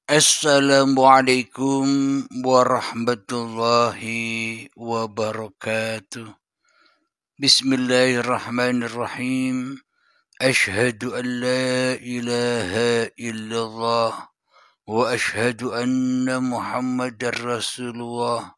Assalamualaikum warahmatullahi wabarakatuh. Bismillahirrahmanirrahim. Ashhadu an la ilaha illallah wa ashhadu anna Muhammadar Rasulullah.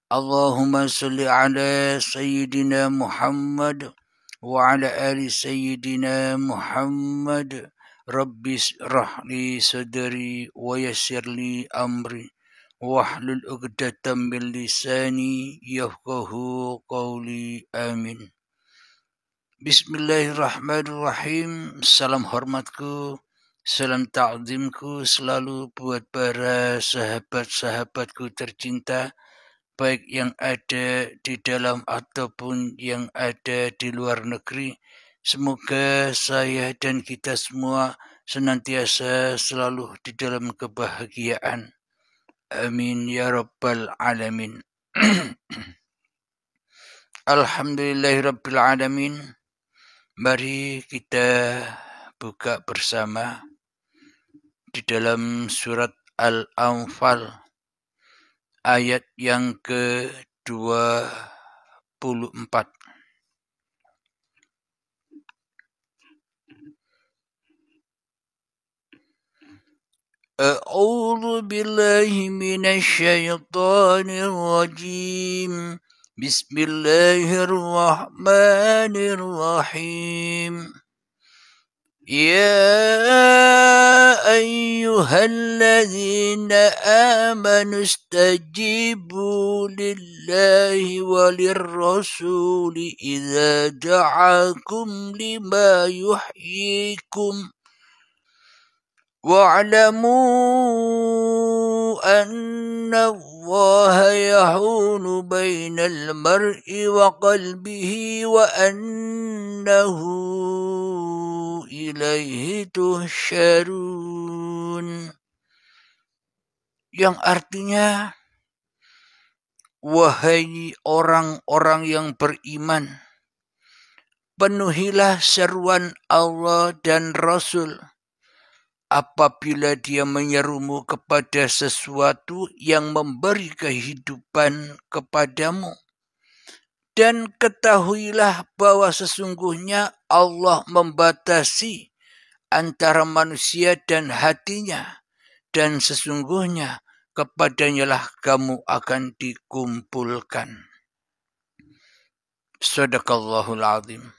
Allahumma salli ala Sayyidina Muhammad wa ala ali Sayyidina Muhammad. Rabbi israh li sadri wa yassir li amri wahlul 'uqdatam min lisani yafqahu qawli. Amin. Bismillahirrahmanirrahim. Salam hormatku, salam ta'zimku selalu buat para sahabat-sahabatku tercinta, baik yang ada di dalam ataupun yang ada di luar negeri. Semoga saya dan kita semua senantiasa selalu di dalam kebahagiaan. Amin ya rabbal alamin. Alhamdulillahirabbil alamin. Mari kita buka bersama di dalam surat Al-Anfal ayat yang ke-24. A'udzu billahi minasy syaithanir rajim. Bismillahirrahmanirrahim. يا أيها الذين آمنوا استجيبوا لله وللرسول إذا دعاكم لما يحييكم واعلموا أن الله يحول بين المرء وقلبه وأنه ilaihi tuhsyarun, yang artinya, wahai orang-orang yang beriman, penuhilah seruan Allah dan Rasul apabila dia menyerumu kepada sesuatu yang memberi kehidupan kepadamu. Dan ketahuilah bahwa sesungguhnya Allah membatasi antara manusia dan hatinya, dan sesungguhnya kepadanyalah kamu akan dikumpulkan. Shadaqallahul azim.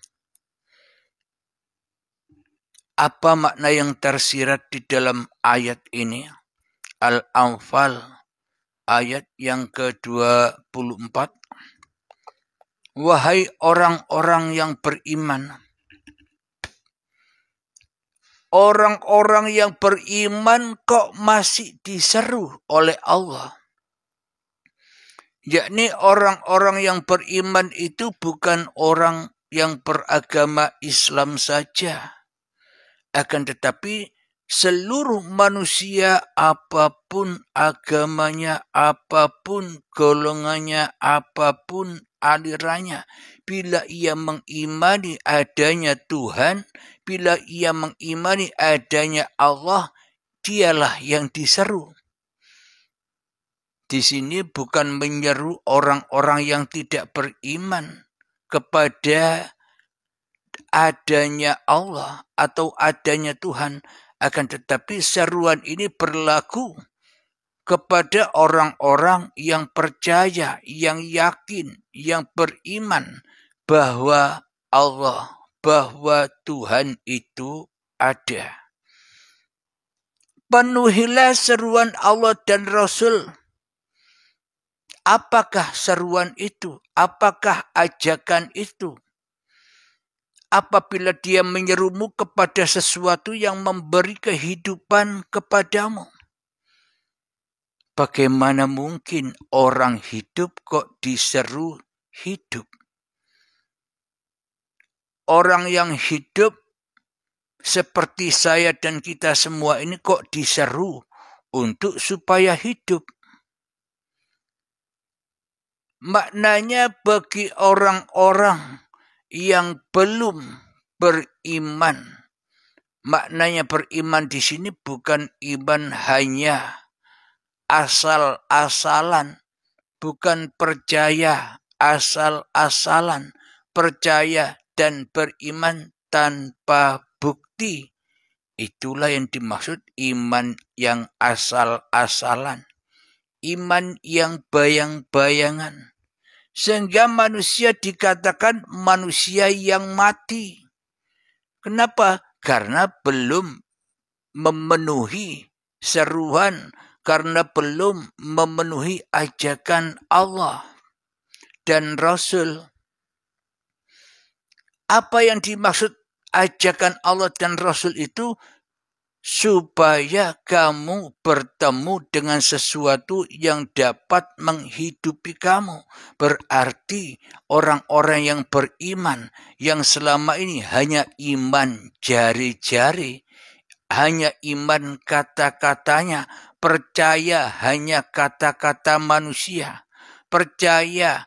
Apa makna yang tersirat di dalam ayat ini? Al-Anfal ayat yang ke-24. Wahai orang-orang yang beriman. Orang-orang yang beriman kok masih diseru oleh Allah. Yakni orang-orang yang beriman itu bukan orang yang beragama Islam saja. Akan tetapi seluruh manusia, apapun agamanya, apapun golongannya, apapun alirannya, bila ia mengimani adanya Tuhan, bila ia mengimani adanya Allah, dialah yang diseru. Di sini bukan menyeru orang-orang yang tidak beriman kepada adanya Allah atau adanya Tuhan, akan tetapi seruan ini berlaku kepada orang-orang yang percaya, yang yakin, yang beriman bahwa Allah, bahwa Tuhan itu ada. Penuhilah seruan Allah dan Rasul. Apakah seruan itu? Apakah ajakan itu? Apabila dia menyerumu kepada sesuatu yang memberi kehidupan kepadamu. Bagaimana mungkin orang hidup kok diseru hidup? Orang yang hidup seperti saya dan kita semua ini kok diseru untuk supaya hidup? Maknanya bagi orang-orang yang belum beriman, Maknanya beriman di sini bukan iman hanya asal-asalan, bukan percaya asal-asalan, percaya dan beriman tanpa bukti. Itulah yang dimaksud iman yang asal-asalan, iman yang bayang-bayangan. Sehingga manusia dikatakan manusia yang mati. Kenapa? Karena belum memenuhi seruan, karena belum memenuhi ajakan Allah dan Rasul. Apa yang dimaksud ajakan Allah dan Rasul itu? Supaya kamu bertemu dengan sesuatu yang dapat menghidupi kamu. Berarti orang-orang yang beriman, yang selama ini hanya iman jari-jari, hanya iman kata-katanya, percaya hanya kata-kata manusia, percaya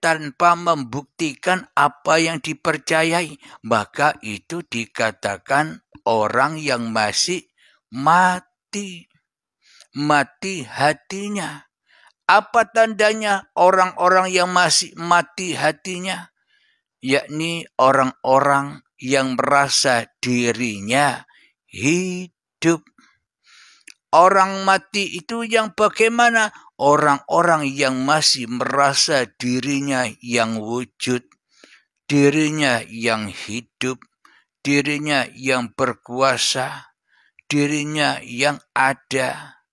tanpa membuktikan apa yang dipercayai, maka itu dikatakan orang yang masih mati hatinya. Apa tandanya orang-orang yang masih mati hatinya? Yakni orang-orang yang merasa dirinya hidup. Orang mati itu yang bagaimana? Orang-orang yang masih merasa dirinya yang wujud, dirinya yang hidup, dirinya yang berkuasa, dirinya yang ada,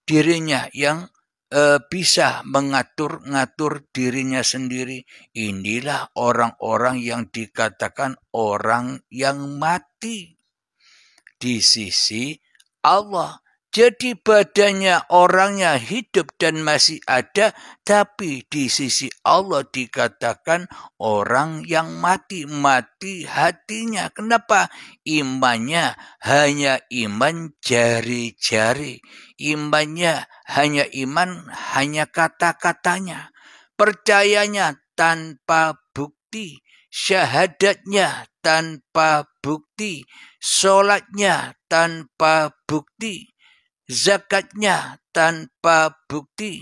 dirinya yang bisa mengatur-ngatur dirinya sendiri. Inilah orang-orang yang dikatakan orang yang mati di sisi Allah. Jadi badannya orangnya hidup dan masih ada, tapi di sisi Allah dikatakan orang yang mati hatinya. Kenapa? Imannya hanya iman jari-jari. Imannya hanya kata-katanya. Percayanya tanpa bukti. Syahadatnya tanpa bukti. Sholatnya tanpa bukti. Zakatnya tanpa bukti,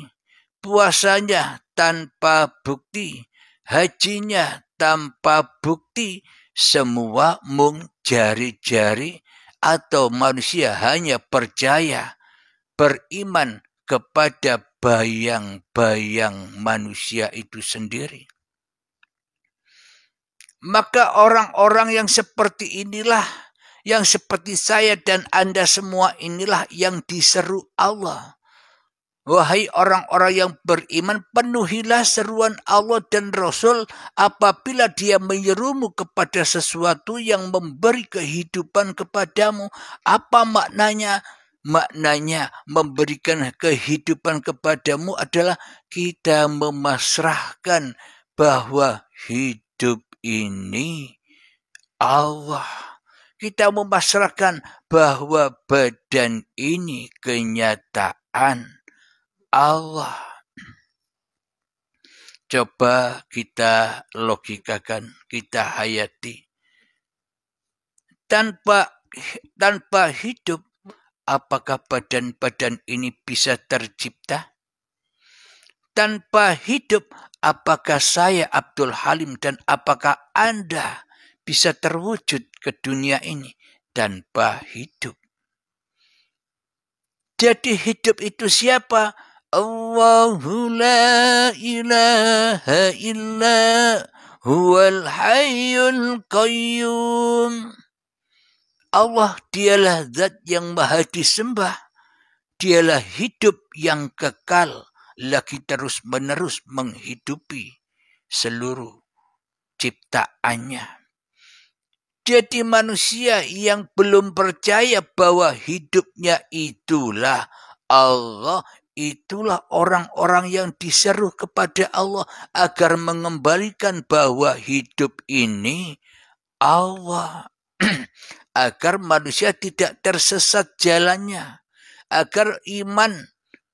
puasanya tanpa bukti, hajinya tanpa bukti, semua mung jari-jari atau manusia hanya percaya, beriman kepada bayang-bayang manusia itu sendiri. Maka orang-orang yang seperti inilah, yang seperti saya dan Anda semua inilah yang diseru Allah. Wahai orang-orang yang beriman, penuhilah seruan Allah dan Rasul apabila dia menyerumu kepada sesuatu yang memberi kehidupan kepadamu. Apa maknanya? Maknanya memberikan kehidupan kepadamu adalah kita memasrahkan bahwa hidup ini Allah. Kita memasrahkan bahwa badan ini kenyataan Allah. Coba kita logikakan, kita hayati. Tanpa hidup, apakah badan-badan ini bisa tercipta? Tanpa hidup, apakah saya Abdul Halim dan apakah Anda bisa terwujud ke dunia ini? Tanpa hidup. Jadi hidup itu siapa? Allahu la ilaha illa huwal hayyul qayyum. Allah dialah zat yang maha disembah. Dialah hidup yang kekal, lagi terus-menerus menghidupi seluruh ciptaannya. Jadi manusia yang belum percaya bahwa hidupnya itulah Allah, itulah orang-orang yang diseru kepada Allah agar mengembalikan bahwa hidup ini Allah. Agar manusia tidak tersesat jalannya. Agar iman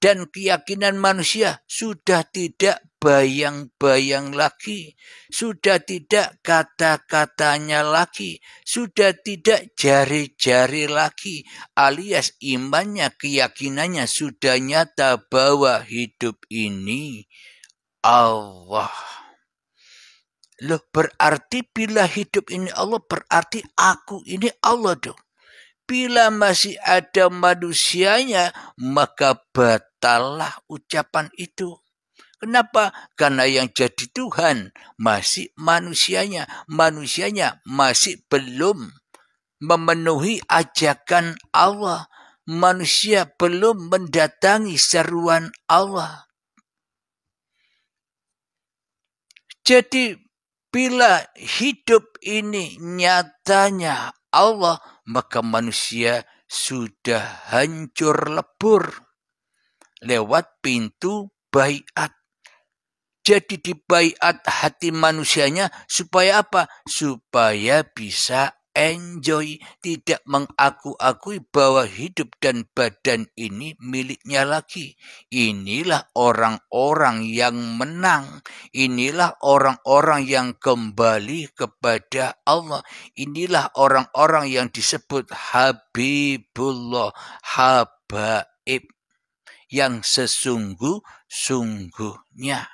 dan keyakinan manusia sudah tidak bayang-bayang lagi, sudah tidak kata-katanya lagi, sudah tidak jari-jari lagi, alias imannya, keyakinannya sudah nyata bahwa hidup ini Allah. Loh, berarti bila hidup ini Allah, berarti aku ini Allah dong. Bila masih ada manusianya, maka batallah ucapan itu. Kenapa? Karena yang jadi Tuhan masih manusianya. Manusianya masih belum memenuhi ajakan Allah. Manusia belum mendatangi seruan Allah. Jadi bila hidup ini nyatanya Allah, maka manusia sudah hancur lebur lewat pintu baiat. Jadi di baiat hati manusianya supaya apa? Supaya bisa enjoy, tidak mengaku-akui bahwa hidup dan badan ini miliknya lagi. Inilah orang-orang yang menang. Inilah orang-orang yang kembali kepada Allah. Inilah orang-orang yang disebut Habibullah, habaib, yang sesungguh-sungguhnya.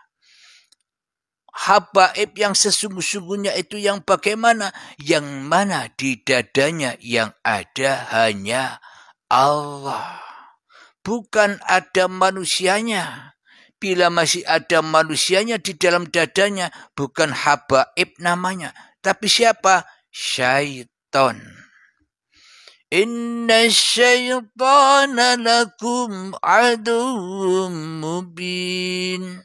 Habaib yang sesungguh-sungguhnya itu yang bagaimana? Yang mana di dadanya yang ada hanya Allah. Bukan ada manusianya. Bila masih ada manusianya di dalam dadanya, bukan habaib namanya. Tapi siapa? Syaitan. Inna syaitana lakum aduwwum mubin.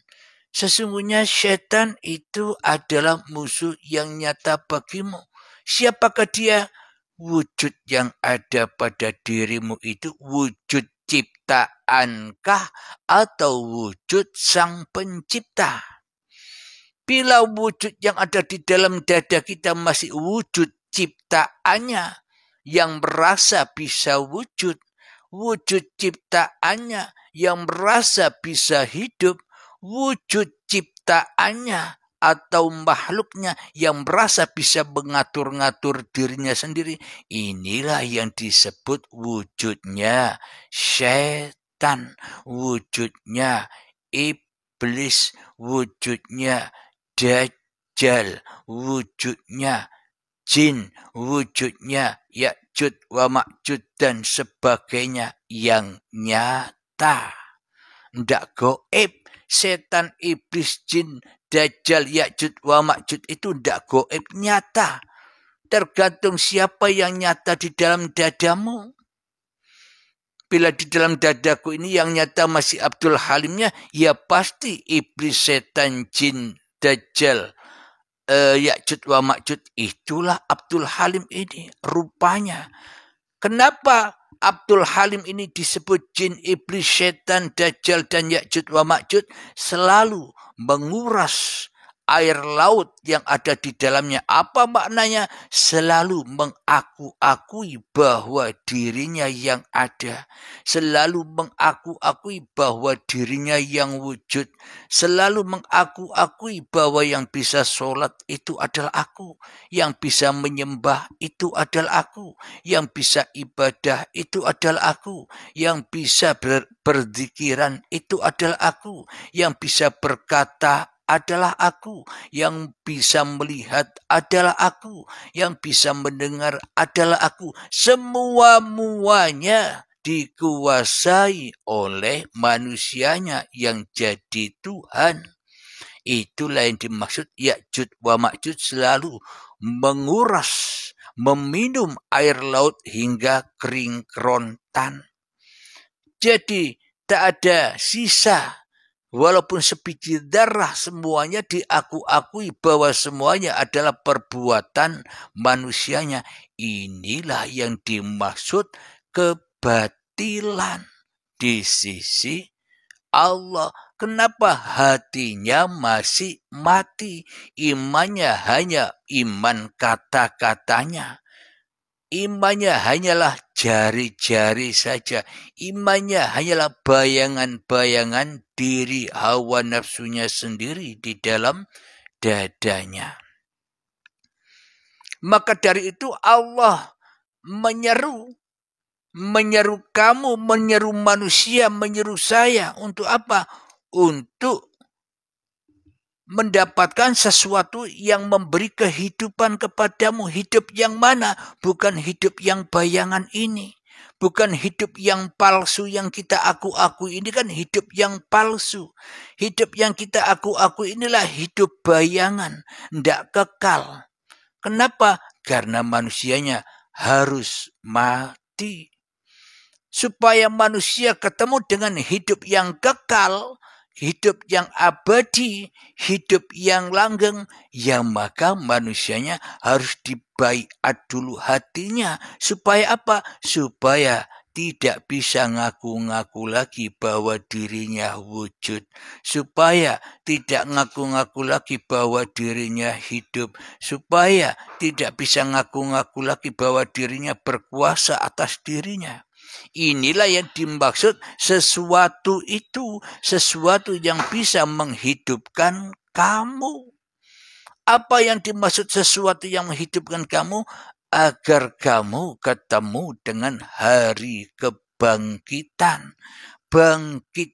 Sesungguhnya setan itu adalah musuh yang nyata bagimu. Siapakah dia? Wujud yang ada pada dirimu itu wujud ciptaankah atau wujud sang pencipta? Bila wujud yang ada di dalam dada kita masih wujud ciptaannya yang merasa bisa wujud ciptaannya yang merasa bisa hidup, wujud ciptaannya atau makhluknya yang merasa bisa mengatur-ngatur dirinya sendiri. Inilah yang disebut wujudnya setan, wujudnya iblis, wujudnya dajjal, wujudnya jin, wujudnya Ya'juj wa Ma'juj dan sebagainya yang nyata. Ndak goib. Setan, iblis, jin, dajjal, Ya'juj wa Ma'juj itu ndak goib, nyata. Tergantung siapa yang nyata di dalam dadamu. Bila di dalam dadaku ini yang nyata masih Abdul Halimnya, ya pasti iblis, setan, jin, dajjal, Ya'juj wa Ma'juj itulah Abdul Halim ini rupanya. Kenapa Abdul Halim ini disebut jin, iblis, setan, dajjal, dan Ya'juj wa Ma'juj? Selalu menguras air laut yang ada di dalamnya. Apa maknanya? Selalu mengaku-akui bahwa dirinya yang ada. Selalu mengaku-akui bahwa dirinya yang wujud. Selalu mengaku-akui bahwa yang bisa sholat itu adalah aku. Yang bisa menyembah itu adalah aku. Yang bisa ibadah itu adalah aku. Yang bisa berzikiran itu adalah aku. Yang bisa berkata adalah aku, yang bisa melihat adalah aku, yang bisa mendengar adalah aku. Semua-muanya dikuasai oleh manusianya yang jadi Tuhan. Itulah yang dimaksud Ya'juj wa Ma'juj selalu menguras, meminum air laut hingga kering kerontan. Jadi tak ada sisa. Walaupun sebiji darah semuanya diaku-akui bahwa semuanya adalah perbuatan manusianya. Inilah yang dimaksud kebatilan di sisi Allah. Kenapa hatinya masih mati? Imannya hanya iman kata-katanya. Imannya hanyalah jari-jari saja. Imannya hanyalah bayangan-bayangan diri hawa nafsunya sendiri di dalam dadanya. Maka dari itu Allah menyeru kamu, menyeru manusia, menyeru saya. Untuk apa? Untuk mendapatkan sesuatu yang memberi kehidupan kepadamu. Hidup yang mana? Bukan hidup yang bayangan ini. Bukan hidup yang palsu yang kita aku-aku ini kan hidup yang palsu. Hidup yang kita aku-aku inilah hidup bayangan. Tidak kekal. Kenapa? Karena manusianya harus mati. Supaya manusia ketemu dengan hidup yang kekal, hidup yang abadi, hidup yang langgeng, ya maka manusianya harus dibaiat dulu hatinya. Supaya apa? Supaya tidak bisa ngaku-ngaku lagi bahwa dirinya wujud. Supaya tidak ngaku-ngaku lagi bahwa dirinya hidup. Supaya tidak bisa ngaku-ngaku lagi bahwa dirinya berkuasa atas dirinya. Inilah yang dimaksud sesuatu itu, sesuatu yang bisa menghidupkan kamu. Apa yang dimaksud sesuatu yang menghidupkan kamu? Agar kamu ketemu dengan hari kebangkitan. Bangkit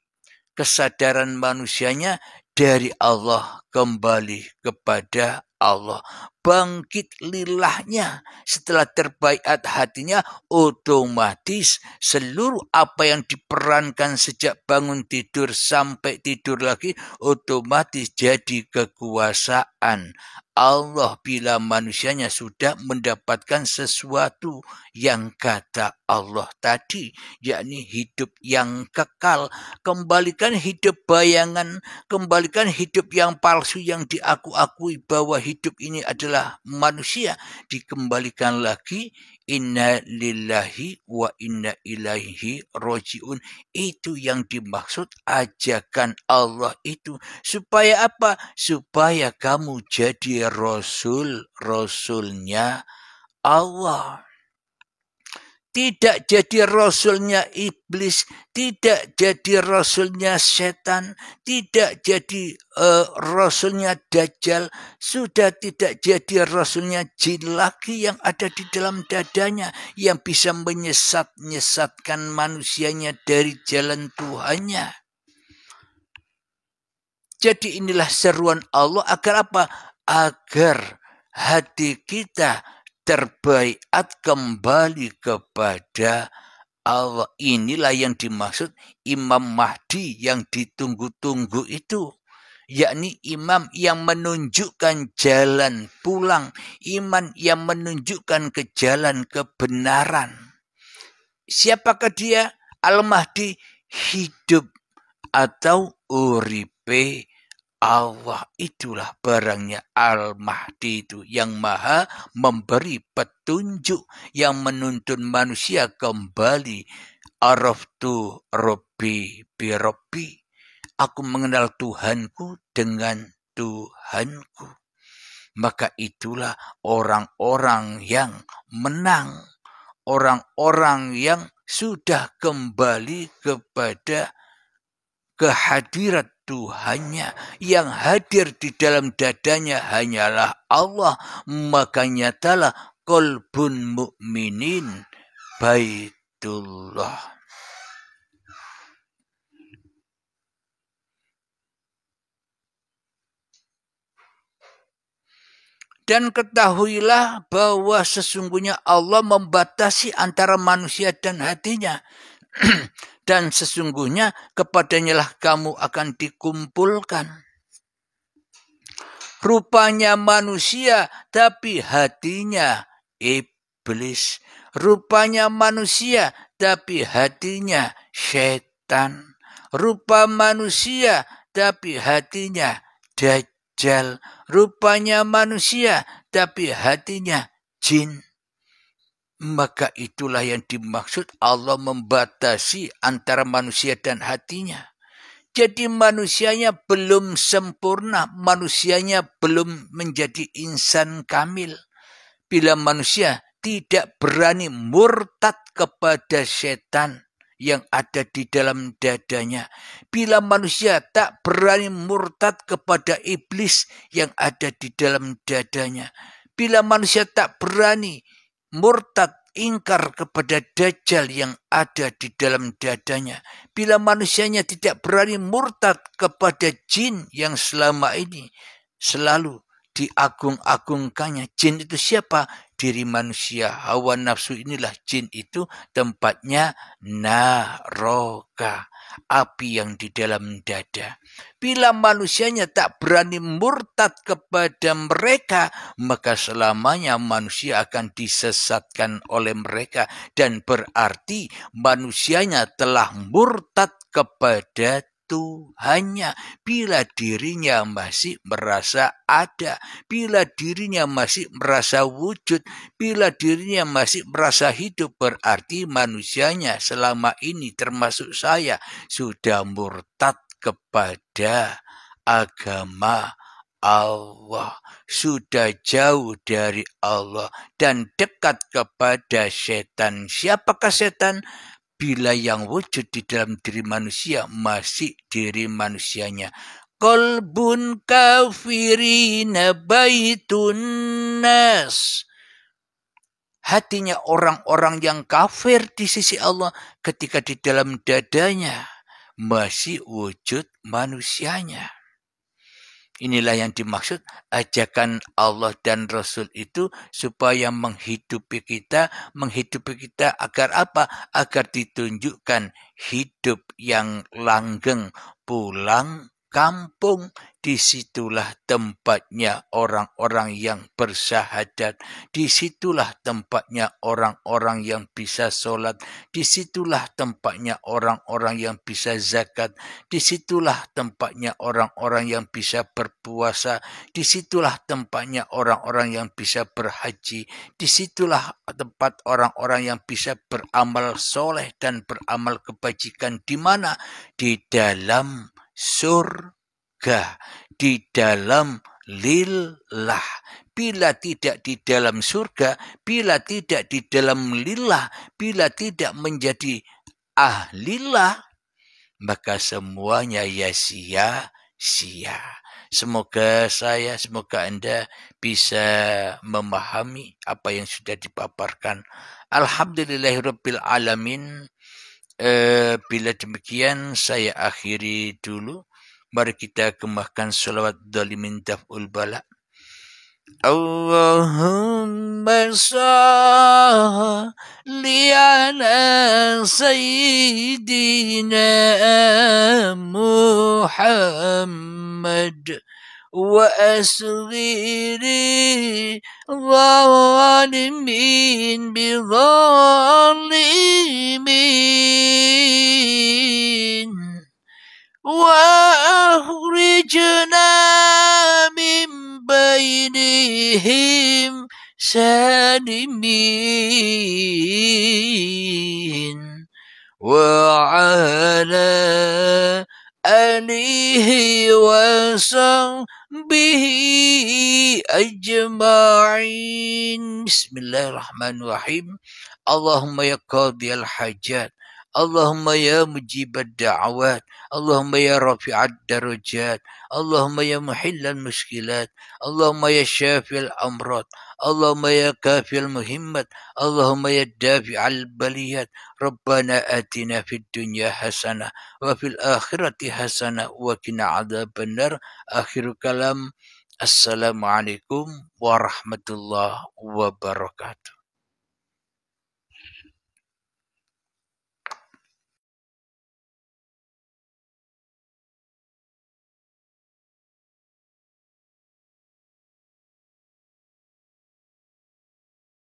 kesadaran manusianya dari Allah kembali kepada Allah. Bangkit lilahnya setelah terbaiat hatinya, otomatis seluruh apa yang diperankan sejak bangun tidur sampai tidur lagi otomatis jadi kekuasaan Allah bila manusianya sudah mendapatkan sesuatu yang kata Allah tadi, yakni hidup yang kekal. Kembalikan hidup bayangan, kembalikan hidup yang palsu yang diaku-akui bahwa hidup ini adalah manusia. Dikembalikan lagi, inna lillahi wa inna ilaihi roji'un. Itu yang dimaksud ajakan Allah itu. Supaya apa? Supaya kamu jadi rasulnya Allah. Tidak jadi rasulnya iblis, tidak jadi rasulnya setan, tidak jadi rasulnya dajjal, sudah tidak jadi rasulnya jin lagi yang ada di dalam dadanya, yang bisa menyesatkan manusianya dari jalan Tuhannya. Jadi inilah seruan Allah agar apa? Agar hati kita terbaiat kembali kepada Allah. Inilah yang dimaksud Imam Mahdi yang ditunggu-tunggu itu. Yakni imam yang menunjukkan jalan pulang. Imam yang menunjukkan ke jalan kebenaran. Siapakah dia? Al-Mahdi hidup atau uripe Allah. Itulah barangnya Al-Mahdi itu yang maha memberi petunjuk, yang menuntun manusia kembali. Araftu Rabbi bi Rabbi. Aku mengenal Tuhanku dengan Tuhanku. Maka itulah orang-orang yang menang. Orang-orang yang sudah kembali kepada kehadirat Tuhannya, yang hadir di dalam dadanya hanyalah Allah. Maka nyatalah qalbun mu'minin baitullah. Dan ketahuilah bahwa sesungguhnya Allah membatasi antara manusia dan hatinya. Dan sesungguhnya kepadanyalah kamu akan dikumpulkan. Rupanya manusia, tapi hatinya iblis. Rupanya manusia, tapi hatinya setan. Rupa manusia, tapi hatinya dajjal. Rupanya manusia, tapi hatinya jin. Maka itulah yang dimaksud Allah membatasi antara manusia dan hatinya. Jadi manusianya belum sempurna, manusianya belum menjadi insan kamil. Bila manusia tidak berani murtad kepada setan yang ada di dalam dadanya, bila manusia tak berani murtad kepada iblis yang ada di dalam dadanya, bila manusia tak berani murtad ingkar kepada dajjal yang ada di dalam dadanya, bila manusianya tidak berani murtad kepada jin yang selama ini selalu diagung-agungkannya. Jin itu siapa? Diri manusia. Hawa nafsu inilah jin itu, tempatnya naroka, api yang di dalam dada. Bila manusianya tak berani murtad kepada mereka, maka selamanya manusia akan disesatkan oleh mereka, dan berarti manusianya telah murtad kepada Tuhannya. Bila dirinya masih merasa ada, bila dirinya masih merasa wujud, bila dirinya masih merasa hidup, berarti manusianya selama ini termasuk saya sudah murtad kepada agama Allah, sudah jauh dari Allah dan dekat kepada setan. Siapakah setan? Bila yang wujud di dalam diri manusia masih diri manusianya. Qalbun kafirina baitun nas. Hatinya orang-orang yang kafir di sisi Allah ketika di dalam dadanya masih wujud manusianya. Inilah yang dimaksud ajakan Allah dan Rasul itu supaya menghidupi kita agar apa? Agar ditunjukkan hidup yang langgeng, pulang kampung. Disitulah tempatnya orang-orang yang bersyahadat. Disitulah tempatnya orang-orang yang bisa sholat. Disitulah tempatnya orang-orang yang bisa zakat. Disitulah tempatnya orang-orang yang bisa berpuasa. Disitulah tempatnya orang-orang yang bisa berhaji. Disitulah tempat orang-orang yang bisa beramal soleh dan beramal kebajikan. Di mana? Di dalam surga, di dalam lillah. Bila tidak di dalam surga, bila tidak di dalam lillah, bila tidak menjadi ahlillah, maka semuanya ya sia-sia. Semoga Anda bisa memahami apa yang sudah dipaparkan. Alhamdulillahirabbil alamin. Bila demikian saya akhiri dulu. Mari kita kemahkan salawat dalimin daf'ul bala. Allahumma salli ala sayyidina Muhammad wa asghiri zalimin bi zalimin وأخرجنا من بينهم سالمين وعلى آله وصحبه أجمعين بسم الله الرحمن الرحيم اللهم يا قاضي الحاجات اللهم يا مجيب الدعوات اللهم يا رافع الدرجات اللهم يا محل المشكلات اللهم يا شافي الأمراض اللهم يا كافي المهمات اللهم يا دافع البليات ربنا آتنا في الدنيا حسنة وفي الآخرة حسنة وقنا عذاب النار آخر كلام السلام عليكم ورحمة الله وبركاته.